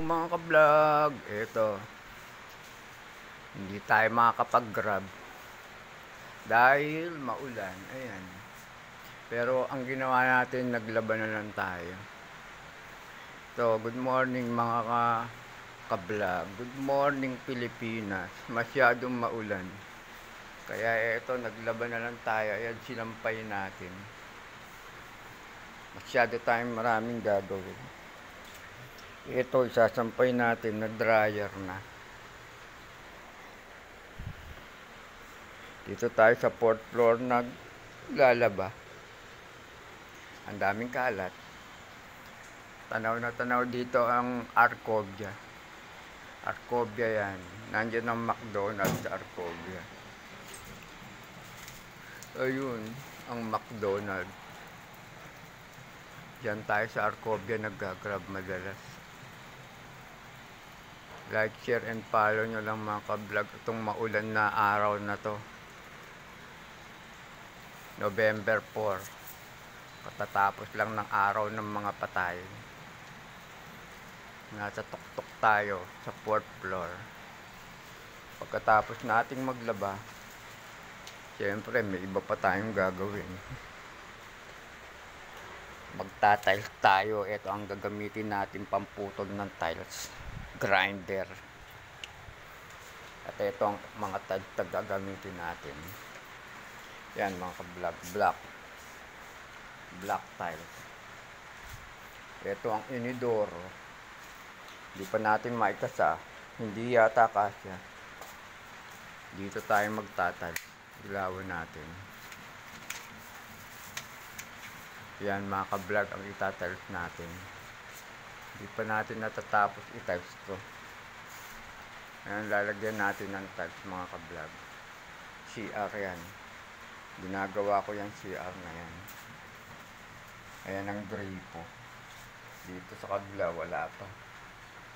mga ka-vlog. Ito, hindi tayo makakapag-grab dahil maulan. Ayan. Pero ang ginawa natin, naglaban na lang tayo. So, good morning mga ka-vlog. Good morning Pilipinas. Masyadong maulan. Kaya ito, naglaban na lang tayo. Ayan, sinampay natin. Masyado tayong maraming gagawin. Ito, isasampay natin na dryer na. Dito tayo sa 4th floor naglalaba. Ang daming kalat. Tanaw na tanaw dito ang Arcovia. Arcovia yan. Nandiyan ang McDonald's sa Arcovia. Ayun, ang McDonald's. Diyan tayo sa Arcovia nag-grab madalas. Like, share, and follow nyo lang mga ka-vlog itong maulan na araw na to. November 4. Katatapos lang ng araw ng mga patay. Nasa tuktok tayo sa 4th floor. Pagkatapos nating maglaba, siyempre may iba pa tayong gagawin. Magta-tiles tayo. Ito ang gagamitin natin pamputol ng tiles. Grinder. At ito ang mga tiles na gagamitin natin. Yan mga ka-vlog. Black tiles. Ito ang inidoro. Hindi pa natin maikasa. Hindi yata kasya. Dito tayo magta-tiles. Ilawan natin. Yan mga ka-vlog ang itatiles natin. Hindi pa natin natatapos i-tiles to. Ayan, lalagyan natin ng tiles mga ka-vlog. CR yan. Ginagawa ko yung CR na yan. Ayan ang gripo. Dito sa kabila wala pa.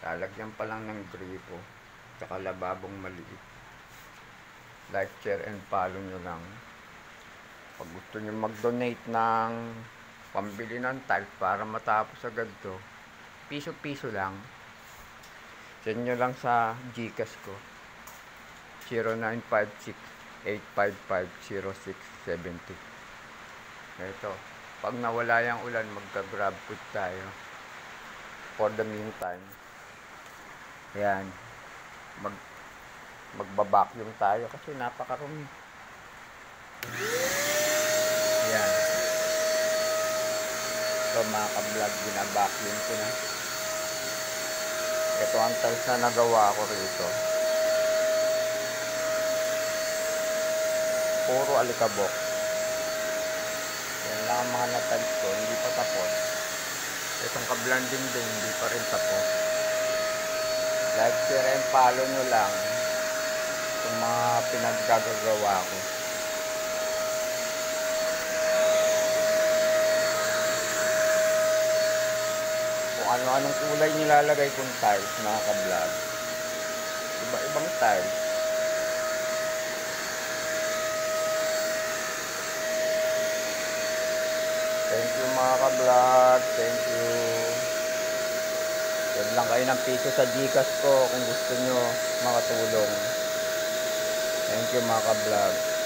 Lalagyan pa lang ng gripo. Tsaka lababong maliit. Like, share, and follow nyo lang. Pag gusto nyo mag-donate ng pambili ng tiles para matapos agad to, piso-piso lang. Send nyo lang sa Gcash ko. 0956-855-0670. Ito. Pag nawala yung ulan, magka-grab food tayo. For the meantime. Ayan. Magbabacuum tayo kasi napakarumi. Ayan. So mga ka-vlog, binabacuum ko na. Ito ang tiles na nagawa ko rito. Puro alikabok. Yan lang ang mga na-tiles ko, hindi pa tapos. Itong kablanding din, hindi pa rin tapos. Like, share, and follow nyo lang itong mga pinaggagawa ko. Kung ano-anong kulay nilalagay kong tiles mga ka-vlog. Iba-ibang tiles. Thank you mga ka-vlog. Thank you. Send lang kayo ng piso sa Gcash ko kung gusto nyo makatulong. Thank you mga ka-vlog.